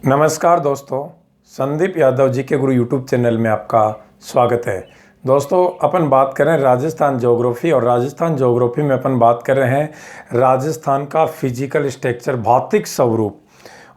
नमस्कार दोस्तों, संदीप यादव जी के गुरु यूट्यूब चैनल में आपका स्वागत है। दोस्तों, अपन बात करें राजस्थान ज्योग्राफी और राजस्थान ज्योग्राफी में अपन बात कर रहे हैं राजस्थान का फिजिकल स्ट्रक्चर, भौतिक स्वरूप।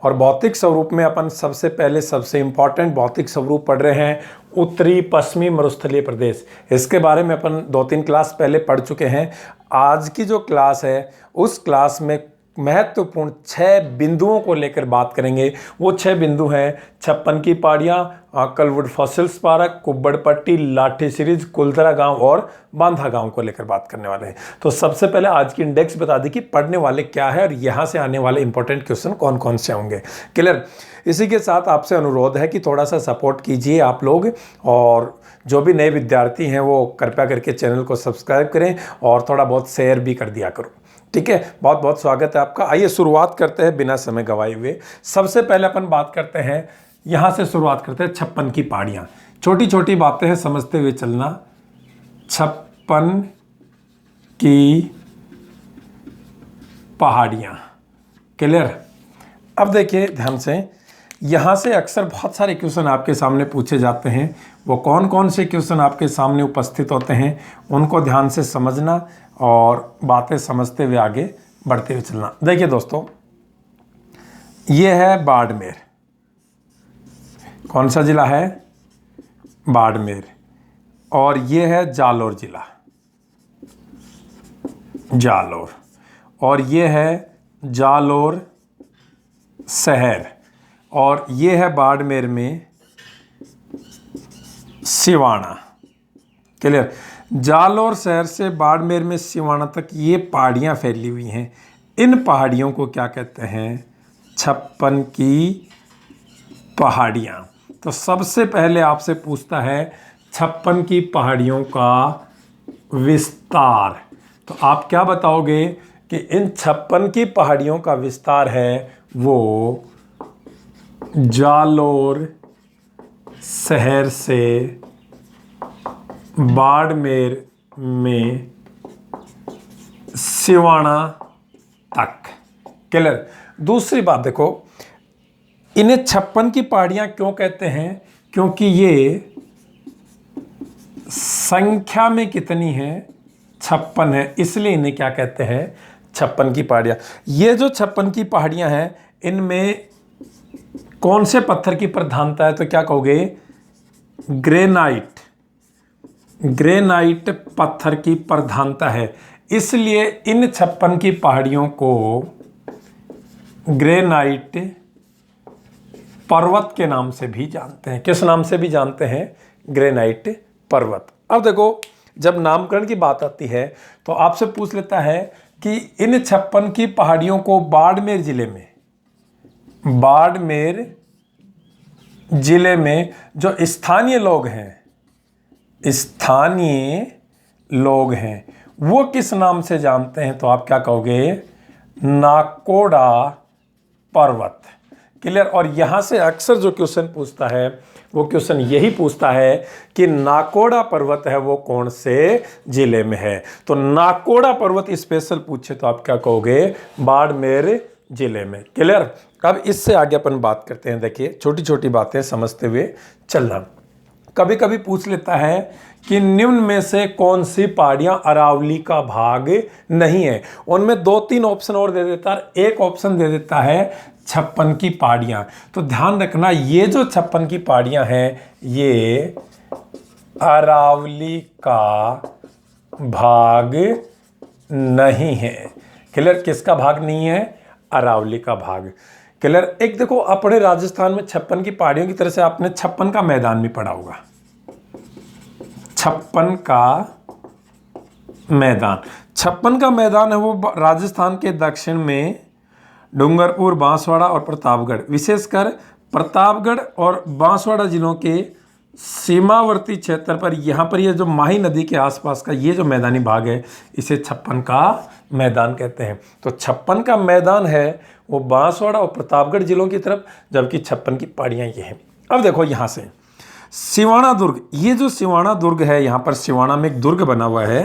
और भौतिक स्वरूप में अपन सबसे इम्पॉर्टेंट भौतिक स्वरूप पढ़ रहे हैं उत्तरी पश्चिमी मरुस्थलीय प्रदेश। इसके बारे में अपन 2-3 क्लास पहले पढ़ चुके हैं। आज की जो क्लास है उस क्लास में महत्वपूर्ण 6 बिंदुओं को लेकर बात करेंगे। वो 6 बिंदु हैं छप्पन की पहाड़ियाँ, आकलवुड फॉसिल्स पार्क, कुब्बड़ पट्टी, लाठी सीरीज, कुलधरा गांव और बांधा गांव को लेकर बात करने वाले हैं। तो सबसे पहले आज की इंडेक्स बता दी कि पढ़ने वाले क्या है और यहाँ से आने वाले इंपॉर्टेंट क्वेश्चन कौन कौन से होंगे। क्लियर। इसी के साथ आपसे अनुरोध है कि थोड़ा सा सपोर्ट कीजिए आप लोग, और जो भी नए विद्यार्थी हैं वो कृपया करके चैनल को सब्सक्राइब करें और थोड़ा बहुत शेयर भी कर दिया करो। ठीक है, बहुत बहुत स्वागत है आपका। आइए शुरुआत करते हैं बिना समय गवाए हुए। सबसे पहले अपन बात करते हैं, यहाँ से शुरुआत करते हैं छप्पन की पहाड़ियाँ। छोटी छोटी बातें हैं, समझते हुए चलना। छप्पन की पहाड़ियाँ। क्लियर। अब देखिए ध्यान से, यहाँ से अक्सर बहुत सारे क्वेश्चन आपके सामने पूछे जाते हैं। वो कौन कौन से क्वेश्चन आपके सामने उपस्थित होते हैं उनको ध्यान से समझना और बातें समझते हुए आगे बढ़ते हुए चलना। देखिए दोस्तों, ये है बाड़मेर। कौन सा जिला है? बाड़मेर। और ये है जालोर जिला, जालोर। और ये है जालोर शहर। और ये है बाड़मेर में सिवाना। क्लियर। जालोर शहर से बाड़मेर में सिवाना तक ये पहाड़ियाँ फैली हुई हैं। इन पहाड़ियों को क्या कहते हैं? छप्पन की पहाड़ियाँ। तो सबसे पहले आपसे पूछता है छप्पन की पहाड़ियों का विस्तार। तो आप क्या बताओगे कि इन छप्पन की पहाड़ियों का विस्तार है वो जालोर शहर से बाड़मेर में सिवाना तक। क्लियर। दूसरी बात देखो, इन्हें छप्पन की पहाड़ियां क्यों कहते हैं? क्योंकि ये संख्या में कितनी है? 56 है, इसलिए इन्हें क्या कहते हैं? छप्पन की पहाड़ियां। ये जो छप्पन की पहाड़ियां हैं इनमें कौन से पत्थर की प्रधानता है? तो क्या कहोगे? ग्रेनाइट। ग्रेनाइट पत्थर की प्रधानता है, इसलिए इन छप्पन की पहाड़ियों को ग्रेनाइट पर्वत के नाम से भी जानते हैं। किस नाम से भी जानते हैं? ग्रेनाइट पर्वत। अब देखो, जब नामकरण की बात आती है तो आपसे पूछ लेता है कि इन छप्पन की पहाड़ियों को बाड़मेर जिले में जो स्थानीय लोग हैं वो किस नाम से जानते हैं? तो आप क्या कहोगे? नाकोड़ा पर्वत। क्लियर। और यहां से अक्सर जो क्वेश्चन पूछता है वो क्वेश्चन यही पूछता है कि नाकोड़ा पर्वत है वो कौन से जिले में है? तो नाकोड़ा पर्वत स्पेशल पूछे तो आप क्या कहोगे? बाड़मेर जिले में। क्लियर। अब इससे आगे अपन बात करते हैं। देखिए, छोटी छोटी बातें समझते हुए चलना। कभी कभी पूछ लेता है कि निम्न में से कौन सी पहाड़ियां अरावली का भाग नहीं है? उनमें 2-3 ऑप्शन और दे देता है। एक ऑप्शन दे देता है छप्पन की पहाड़ियां। तो ध्यान रखना, ये जो छप्पन की पहाड़ियां हैं ये अरावली का भाग नहीं है। क्लियर। किसका भाग नहीं है? अरावली का भाग। क्लियर। एक देखो, अपने राजस्थान में छप्पन की पहाड़ियों की तरह से आपने छप्पन का मैदान भी पढ़ा होगा। छप्पन का मैदान है वो राजस्थान के दक्षिण में डूंगरपुर, बांसवाड़ा और प्रतापगढ़, विशेषकर प्रतापगढ़ और बांसवाड़ा जिलों के सीमावर्ती क्षेत्र पर, यहाँ पर ये जो माही नदी के आसपास का ये जो मैदानी भाग है इसे छप्पन का मैदान कहते हैं। तो छप्पन का मैदान है वो बांसवाड़ा और प्रतापगढ़ जिलों की तरफ, जबकि छप्पन की पहाड़ियाँ ये हैं। अब देखो यहाँ से सिवाना दुर्ग। ये जो सिवाना दुर्ग है, यहाँ पर सिवाना में एक दुर्ग बना हुआ है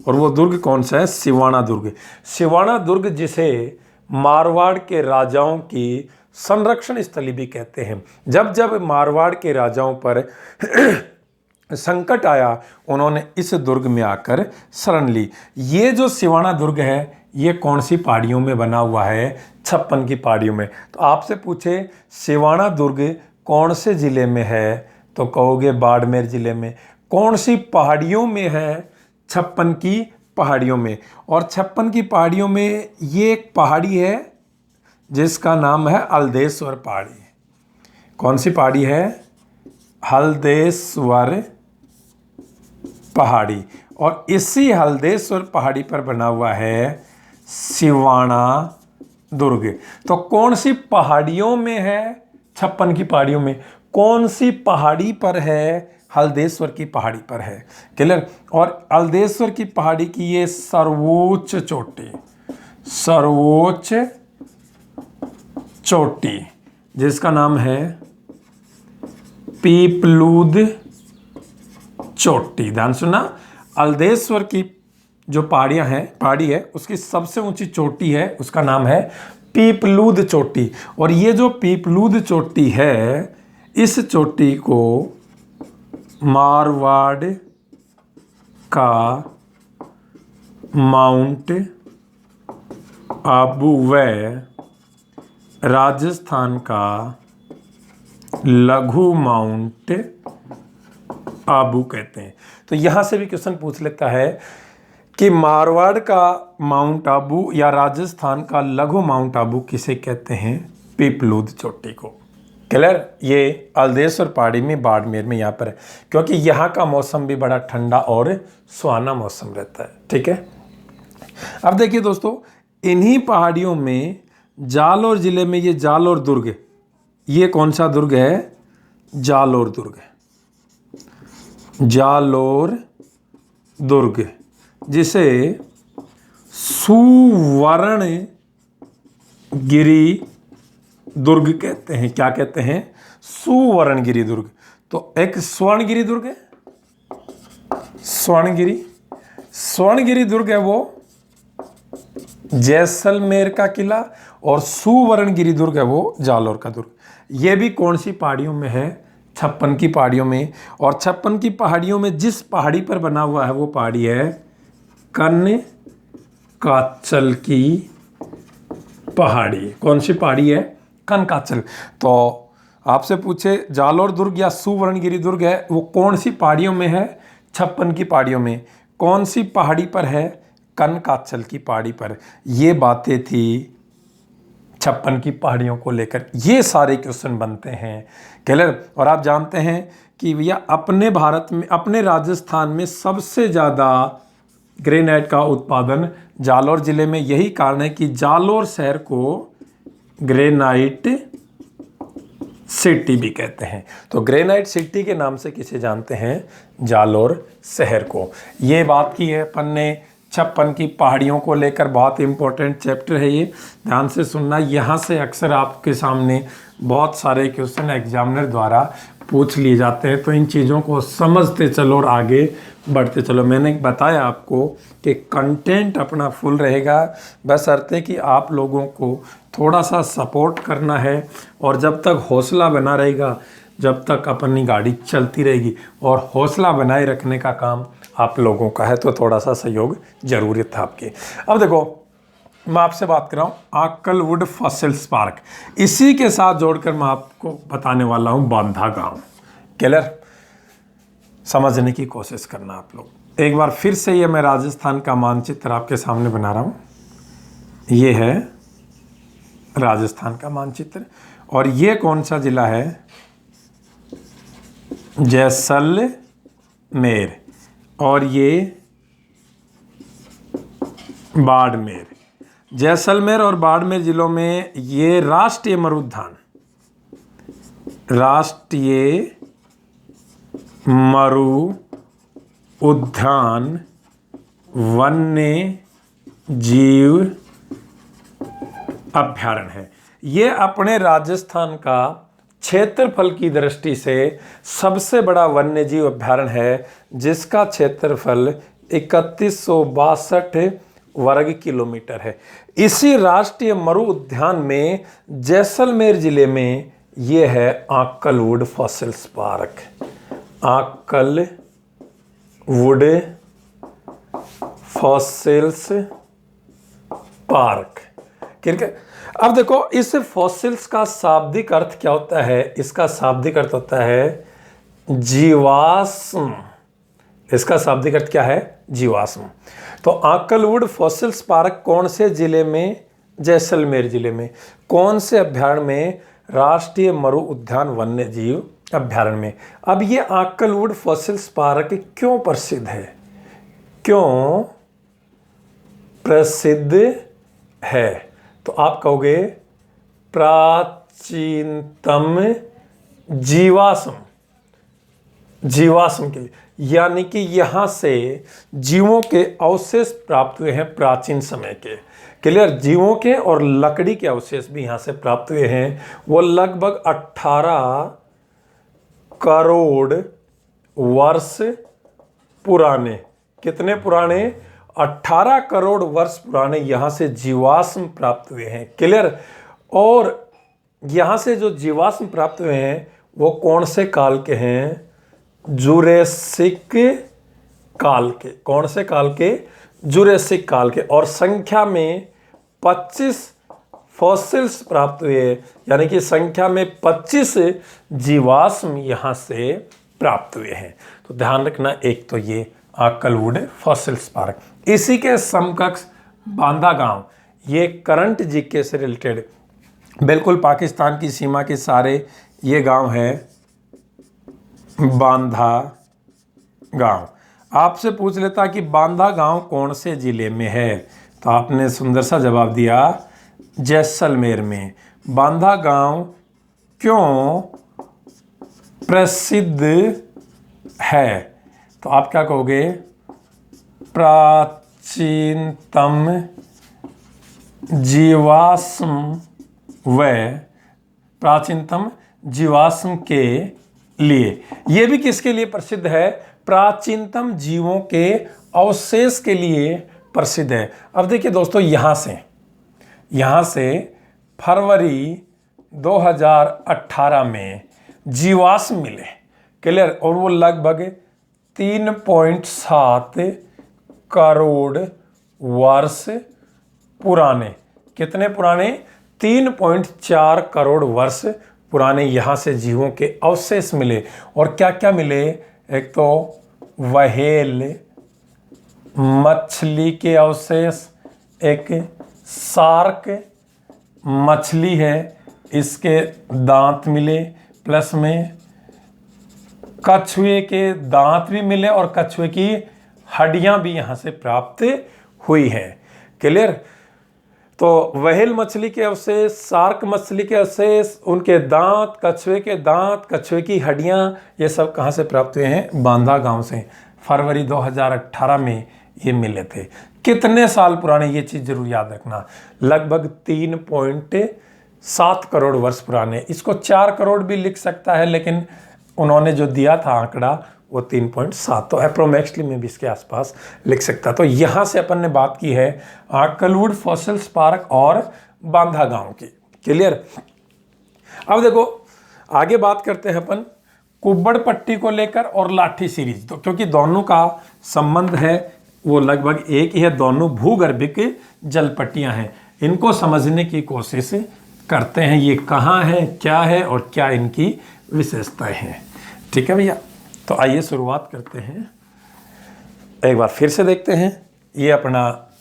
और वो दुर्ग कौन सा है? सिवाना दुर्ग। सिवाना दुर्ग जिसे मारवाड़ के राजाओं की संरक्षण स्थली भी कहते हैं। जब जब मारवाड़ के राजाओं पर संकट आया, उन्होंने इस दुर्ग में आकर शरण ली। ये जो सिवाना दुर्ग है, ये कौन सी पहाड़ियों में बना हुआ है? 56 की पहाड़ियों में। तो आपसे पूछे सिवाना दुर्ग कौन से ज़िले में है, तो कहोगे बाड़मेर ज़िले में। कौन सी पहाड़ियों में है? 56 की पहाड़ियों में। और 56 की पहाड़ियों में ये एक पहाड़ी है जिसका नाम है हल्देश्वर पहाड़ी। कौन सी पहाड़ी है? हल्देश्वर पहाड़ी। और इसी हल्देश्वर पहाड़ी पर बना हुआ है सिवाना दुर्ग। तो कौन सी पहाड़ियों में है? 56 की पहाड़ियों में। कौन सी पहाड़ी पर है? हल्देश्वर की पहाड़ी पर है। क्लियर? और हल्देश्वर की पहाड़ी की ये सर्वोच्च चोटी जिसका नाम है पीपलूद चोटी। ध्यान सुना, हल्देश्वर की जो पहाड़ी है उसकी सबसे ऊंची चोटी है, उसका नाम है पीपलूद चोटी। और ये जो पीपलूद चोटी है, इस चोटी को मारवाड़ का माउंट आबू व राजस्थान का लघु माउंट आबू कहते हैं। तो यहां से भी क्वेश्चन पूछ लेता है कि मारवाड़ का माउंट आबू या राजस्थान का लघु माउंट आबू किसे कहते हैं? पीपलूद चोटी को। क्लियर? ये हल्देश्वर पहाड़ी में बाड़मेर में यहाँ पर है, क्योंकि यहाँ का मौसम भी बड़ा ठंडा और सुहाना मौसम रहता है। ठीक है, अब देखिए दोस्तों, इन्हीं पहाड़ियों में जालोर जिले में ये जालोर दुर्ग, ये कौन सा दुर्ग है? जालोर दुर्ग। जालोर दुर्ग जिसे सुवर्णगिरी दुर्ग कहते हैं। क्या कहते हैं? सुवर्णगिरी दुर्ग। तो एक स्वर्णगिरी दुर्ग है, स्वर्णगिरी दुर्ग है वो जैसलमेर का किला, और सुवर्णगिरी दुर्ग है वो जालोर का दुर्ग। ये भी कौन सी पहाड़ियों में है? 56 की पहाड़ियों में। और 56 की पहाड़ियों में जिस पहाड़ी पर बना हुआ है वो पहाड़ी है कनकाचल की पहाड़ी। कौन सी पहाड़ी है? कनकाचल। तो आपसे पूछे जालोर दुर्ग या सुवर्णगिरी दुर्ग है, वो कौन सी पहाड़ियों में है? 56 की पहाड़ियों में। कौन सी पहाड़ी पर है? कनकाचल की पहाड़ी पर। ये बातें थी 56 की पहाड़ियों को लेकर। ये सारे क्वेश्चन बनते हैं। क्लियर? और आप जानते हैं कि भैया अपने भारत में, अपने राजस्थान में सबसे ज़्यादा ग्रेनाइट का उत्पादन जालोर जिले में। यही कारण है कि जालोर शहर को ग्रेनाइट सिटी भी कहते हैं। तो ग्रेनाइट सिटी के नाम से किसे जानते हैं? जालोर शहर को। ये बात की है अपन ने 56 की पहाड़ियों को लेकर। बहुत इंपॉर्टेंट चैप्टर है ये, ध्यान से सुनना। यहाँ से अक्सर आपके सामने बहुत सारे क्वेश्चन एग्जामिनर द्वारा पूछ लिए जाते हैं। तो इन चीज़ों को समझते चलो और आगे बढ़ते चलो। मैंने बताया आपको कि कंटेंट अपना फुल रहेगा, बशर्ते कि आप लोगों को थोड़ा सा सपोर्ट करना है। और जब तक हौसला बना रहेगा, जब तक अपनी गाड़ी चलती रहेगी, और हौसला बनाए रखने का काम आप लोगों का है, तो थोड़ा सा सहयोग जरूरत है आपकी। अब देखो, मैं आपसे बात कर रहा हूँ आकलवुड फॉसिल्स पार्क। इसी के साथ जोड़कर मैं आपको बताने वाला हूँ बांधा गांव। क्लियर? समझने की कोशिश करना आप लोग। एक बार फिर से ये मैं राजस्थान का मानचित्र आपके सामने बना रहा हूँ। ये है राजस्थान का मानचित्र, और ये कौन सा जिला है? जैसलमेर। और ये बाड़मेर। जैसलमेर और बाड़मेर जिलों में ये राष्ट्रीय मरु उद्यान वन्य जीव अभ्यारण्य है। ये अपने राजस्थान का क्षेत्रफल की दृष्टि से सबसे बड़ा वन्यजीव अभ्यारण्य है, जिसका क्षेत्रफल 3162 वर्ग किलोमीटर है। इसी राष्ट्रीय मरु उद्यान में जैसलमेर जिले में ये है Akal wood fossils park. Akal wood fossils park. ठीक है, अब देखो इस फॉसिल्स का शाब्दिक अर्थ क्या होता है? इसका शाब्दिक अर्थ होता है जीवाश्म। इसका शाब्दिक अर्थ क्या है? जीवाश्म। तो आक्कलवुड फॉसिल्स पार्क कौन से जिले में? जैसलमेर जिले में। कौन से अभ्यारण्य में? राष्ट्रीय मरु उद्यान वन्य जीव अभ्यारण्य में। अब ये आक्कलवुड फॉसिल्स पार्क क्यों प्रसिद्ध है? क्यों प्रसिद्ध है? तो आप कहोगे प्राचीनतम जीवाश्म के लिए, यानी कि यहां से जीवों के अवशेष प्राप्त हुए हैं प्राचीन समय के। क्लियर? जीवों के और लकड़ी के अवशेष भी यहां से प्राप्त हुए हैं। वो लगभग 18 करोड़ वर्ष पुराने। कितने पुराने? 18 करोड़ वर्ष पुराने यहां से जीवाश्म प्राप्त हुए हैं। क्लियर? और यहां से जो जीवाश्म प्राप्त हुए हैं वो कौन से काल के हैं? जुरेसिक काल के। कौन से काल के? जुरेसिक काल के। और संख्या में 25 फॉसिल्स प्राप्त हुए, यानी कि संख्या में 25 जीवाश्म यहां से प्राप्त हुए हैं। तो ध्यान रखना, एक तो ये आक्कलवुड फॉसिल्स पार्क। इसी के समकक्ष बांदा गांव, ये करंट जीके से रिलेटेड, बिल्कुल पाकिस्तान की सीमा के सारे ये गांव है बांदा गांव। आपसे पूछ लेता कि बांदा गांव कौन से जिले में है, तो आपने सुंदर सा जवाब दिया जैसलमेर में। बांदा गांव क्यों प्रसिद्ध है? तो आप क्या कहोगे? प्राचीनतम जीवाश्म के लिए। यह भी किसके लिए प्रसिद्ध है? प्राचीनतम जीवों के अवशेष के लिए प्रसिद्ध है। अब देखिए दोस्तों, यहां से फरवरी 2018 में जीवाश्म मिले। क्लियर? और वो लगभग 3.7 करोड़ वर्ष पुराने। कितने पुराने? 3.4 करोड़ वर्ष पुराने यहां से जीवों के अवशेष मिले। और क्या क्या मिले? एक तो व्हेल मछली के अवशेष, एक शार्क मछली है इसके दांत मिले, प्लस में कछुए के दांत भी मिले और कछुए की हड्डियां भी यहां से प्राप्त हुई हैं। क्लियर? तो व्हेल मछली के अवशेष, शार्क मछली के अवशेष, उनके दांत, कछुए के दांत, कछुए की हड्डियां, ये सब कहां से प्राप्त हुए हैं? बांदा गांव से। फरवरी 2018 में ये मिले थे। कितने साल पुराने? ये चीज़ जरूर याद रखना। लगभग 3.7 करोड़ वर्ष पुराने। इसको 4 करोड़ भी लिख सकता है, लेकिन उन्होंने जो दिया था आंकड़ा वो 3.7, तो अप्रोक्सीमेटली में भी इसके आसपास लिख सकता। तो यहाँ से अपन ने बात की है आक्कलवुड फॉसिल्स पार्क और बांदा गांव की। क्लियर? अब देखो आगे बात करते हैं अपन कुब्बड़ पट्टी को लेकर और लाठी सीरीज। तो क्योंकि दोनों का संबंध है वो लगभग एक ही है, दोनों भूगर्भिक जल पट्टियां हैं। इनको समझने की कोशिश करते हैं, ये कहाँ है, क्या है और क्या इनकी विशेषताएं हैं। ठीक है भैया, तो आइए शुरुआत करते हैं। एक बार फिर से देखते हैं, ये अपना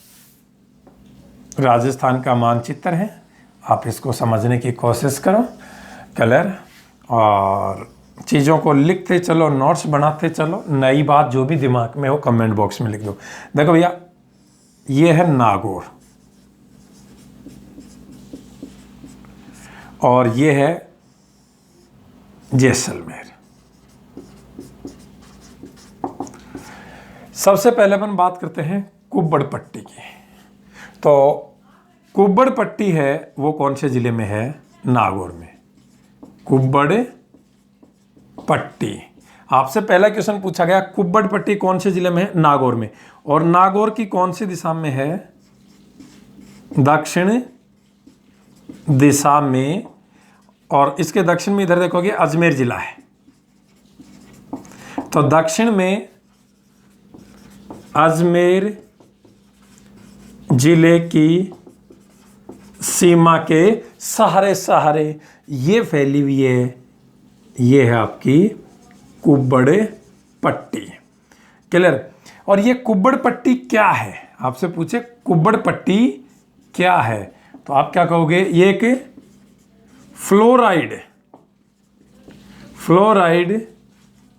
राजस्थान का मानचित्र है, आप इसको समझने की कोशिश करो। कलर और चीज़ों को लिखते चलो, नोट्स बनाते चलो, नई बात जो भी दिमाग में हो कमेंट बॉक्स में लिख दो। देखो भैया, ये है नागौर और ये है जैसलमेर। सबसे पहले अपन बात करते हैं कुब्बड़ पट्टी की। तो कुब्बड़ पट्टी है वो कौन से जिले में है? नागौर में। कुब्बड़ पट्टी, आपसे पहला क्वेश्चन पूछा गया कुब्बड़ पट्टी कौन से जिले में है? नागौर में। और नागौर की कौन सी दिशा में है? दक्षिण दिशा में, और इसके दक्षिण में इधर देखोगे अजमेर जिला है, तो दक्षिण में अजमेर जिले की सीमा के सहारे सहारे ये फैली हुई है, ये है आपकी कुब्बड़ पट्टी। क्लियर। और ये कुब्बड़ पट्टी क्या है, आपसे पूछे कुब्बड़ पट्टी क्या है, तो आप क्या कहोगे, ये एक फ्लोराइड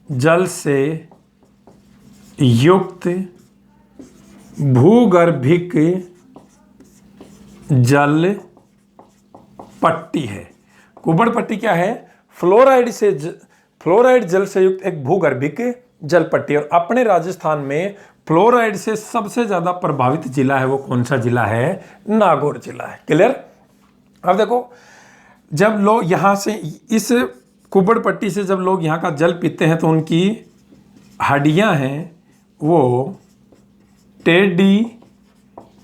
जल से युक्त भूगर्भिक जल पट्टी है। कुब्बड़ पट्टी क्या है, फ्लोराइड जल से युक्त एक भूगर्भिक जल पट्टी। और अपने राजस्थान में फ्लोराइड से सबसे ज्यादा प्रभावित जिला है, वो कौन सा जिला है, नागौर जिला है। क्लियर। अब देखो, जब लोग यहां से इस कुब्बड़ पट्टी से जब लोग यहाँ का जल पीते हैं तो उनकी हड्डियां हैं वो टेढ़ी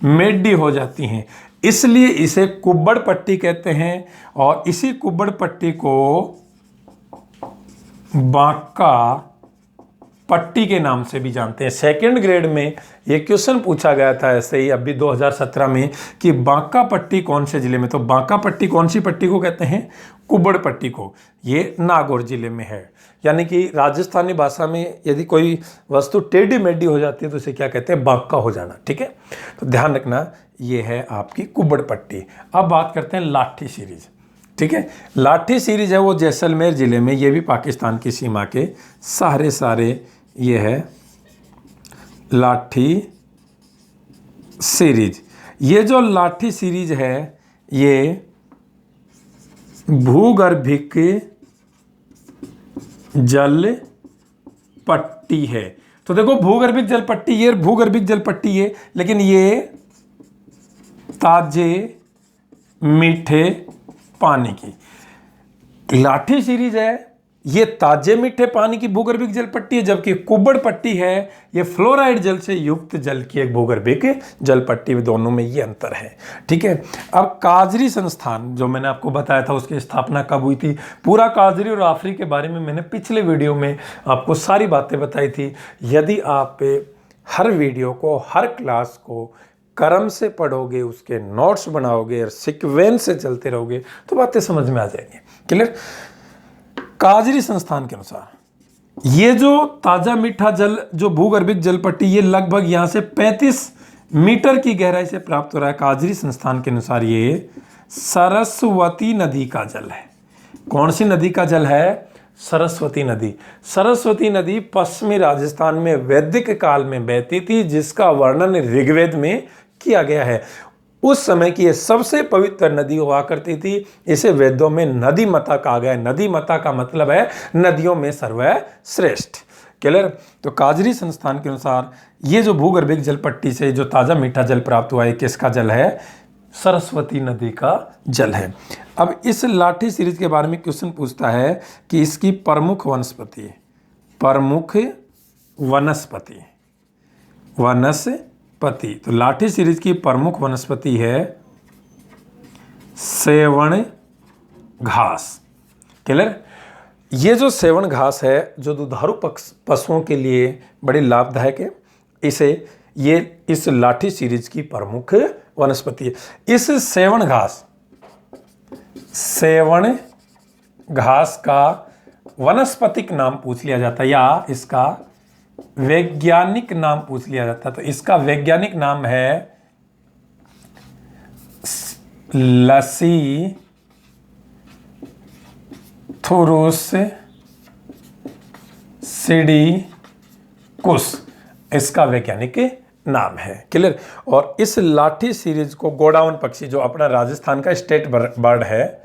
मेढ़ी हो जाती हैं, इसलिए इसे कुब्बड़ पट्टी कहते हैं। और इसी कुब्बड़ पट्टी को बांका पट्टी के नाम से भी जानते हैं। सेकंड ग्रेड में ये क्वेश्चन पूछा गया था ऐसे ही अभी 2017 में कि बांका पट्टी कौन से जिले में, तो बांका पट्टी कौन सी पट्टी को कहते हैं, कुब्बड़ पट्टी को। ये नागौर जिले में है। यानी कि राजस्थानी भाषा में यदि कोई वस्तु टेढ़ी मेढ़ी हो जाती है तो उसे क्या कहते हैं, बांका हो जाना। ठीक है, तो ध्यान रखना, ये है आपकी कुब्बड़ पट्टी। अब बात करते हैं लाठी सीरीज। ठीक है, लाठी सीरीज है वो जैसलमेर जिले में, ये भी पाकिस्तान की सीमा के सारे ये है लाठी सीरीज। ये जो लाठी सीरीज है ये भूगर्भिक जल पट्टी है। तो देखो भूगर्भिक जल पट्टी, ये भूगर्भिक जल पट्टी है, लेकिन ये ताजे मीठे पानी की लाठी सीरीज है, ये ताजे मीठे पानी की भूगर्भिक जल पट्टी है, जबकि कुब्बड़ पट्टी है ये फ्लोराइड जल से युक्त जल की एक भूगर्भिक जल पट्टी। दोनों में ये अंतर है। ठीक है, अब काजरी संस्थान जो मैंने आपको बताया था उसकी स्थापना कब हुई थी, पूरा काजरी और आफरी के बारे में मैंने पिछले वीडियो में आपको सारी बातें बताई थी। यदि आप हर वीडियो को, हर क्लास को क्रम से पढ़ोगे, उसके नोट्स बनाओगे और सीक्वेंस से चलते रहोगे तो बातें समझ में आ जाएंगी। क्लियर। काजरी संस्थान के अनुसार ये जो ताजा मीठा जल जो भूगर्भिक जल पट्टी ये लगभग यहां से 35 मीटर की गहराई से प्राप्त हो रहा है। काजरी संस्थान के अनुसार ये सरस्वती नदी का जल है। कौन सी नदी का जल है, सरस्वती नदी। सरस्वती नदी पश्चिमी राजस्थान में वैदिक काल में बहती थी, जिसका वर्णन ऋग्वेद में किया गया है। उस समय की ये सबसे पवित्र नदी हुआ करती थी। इसे वेदों में नदी माता कहा गया है। नदी माता का मतलब है नदियों में सर्वश्रेष्ठ। क्लियर। तो काजरी संस्थान के अनुसार ये जो भूगर्भिक जल पट्टी से जो ताजा मीठा जल प्राप्त हुआ है, किसका जल है, सरस्वती नदी का जल है। अब इस लाठी सीरीज के बारे में क्वेश्चन पूछता है कि इसकी प्रमुख वनस्पति, तो लाठी सीरीज की प्रमुख वनस्पति है सेवण घास। क्लियर। ये जो सेवण घास है जो दुधारू पशुओं के लिए बड़ी लाभदायक है, ये इस लाठी सीरीज की प्रमुख वनस्पति है। इस सेवण घास का वनस्पतिक नाम पूछ लिया जाता है या इसका वैज्ञानिक नाम पूछ लिया जाता है। तो इसका वैज्ञानिक नाम है लसीथुरुस सिडिकुस, इसका वैज्ञानिक नाम है। क्लियर। और इस लाठी सीरीज को गोडावन पक्षी, जो अपना राजस्थान का स्टेट बर्ड है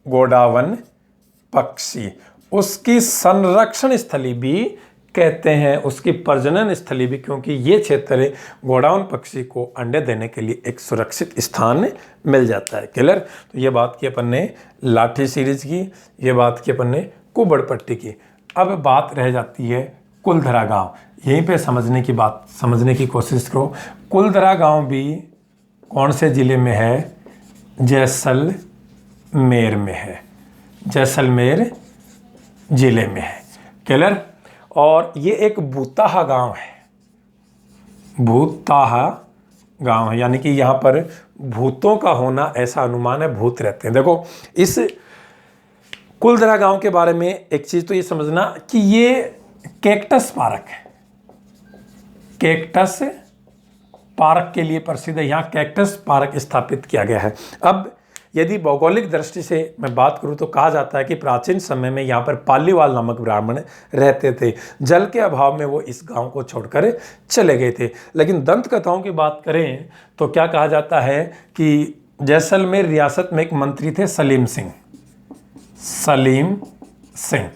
गोडावन पक्षी, उसकी संरक्षण स्थली भी कहते हैं, उसकी प्रजनन स्थली भी, क्योंकि ये क्षेत्र गोडावन पक्षी को अंडे देने के लिए एक सुरक्षित स्थान मिल जाता है। क्लियर। तो ये बात की अपन ने लाठी सीरीज की, ये बात की अपन ने कुब्बड़ पट्टी की। अब बात रह जाती है कुलधरा गांव। यहीं पे समझने की कोशिश करो। कुलधरा गांव भी कौन से ज़िले में है? जैसलमेर में है, जैसलमेर ज़िले में है। क्लियर? और ये एक भूताहा गांव है, भूताहा गांव है, यानी कि यहाँ पर भूतों का होना ऐसा अनुमान है, भूत रहते हैं। देखो इस कुलधरा गांव के बारे में एक चीज़ तो ये समझना कि ये कैक्टस पार्क है, कैक्टस पार्क के लिए प्रसिद्ध है। यहाँ कैक्टस पार्क स्थापित किया गया है। अब यदि भौगोलिक दृष्टि से मैं बात करूं तो कहा जाता है कि प्राचीन समय में यहाँ पर पालीवाल नामक ब्राह्मण रहते थे। जल के अभाव में वो इस गांव को छोड़कर चले गए थे। लेकिन दंत कथाओं की बात करें तो क्या कहा जाता है कि जैसलमेर रियासत में एक मंत्री थे सलीम सिंह, सलीम सिंह।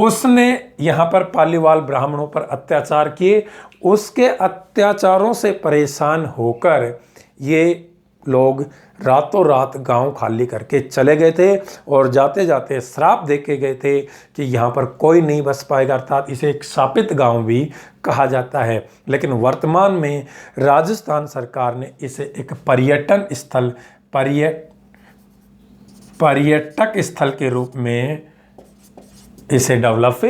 उसने यहाँ पर पालीवाल ब्राह्मणों पर अत्याचार किए। उसके अत्याचारों से परेशान होकर ये लोग रातों रात गांव खाली करके चले गए थे और जाते जाते श्राप दे के गए थे कि यहाँ पर कोई नहीं बस पाएगा, अर्थात इसे एक शापित गांव भी कहा जाता है। लेकिन वर्तमान में राजस्थान सरकार ने इसे एक पर्यटन स्थल, पर्यटक स्थल के रूप में इसे डेवलप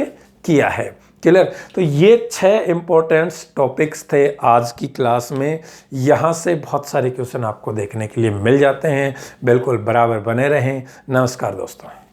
किया है। क्लियर? तो ये 6 इंपॉर्टेंट टॉपिक्स थे आज की क्लास में। यहाँ से बहुत सारे क्वेश्चन आपको देखने के लिए मिल जाते हैं। बिल्कुल बराबर बने रहें। नमस्कार दोस्तों।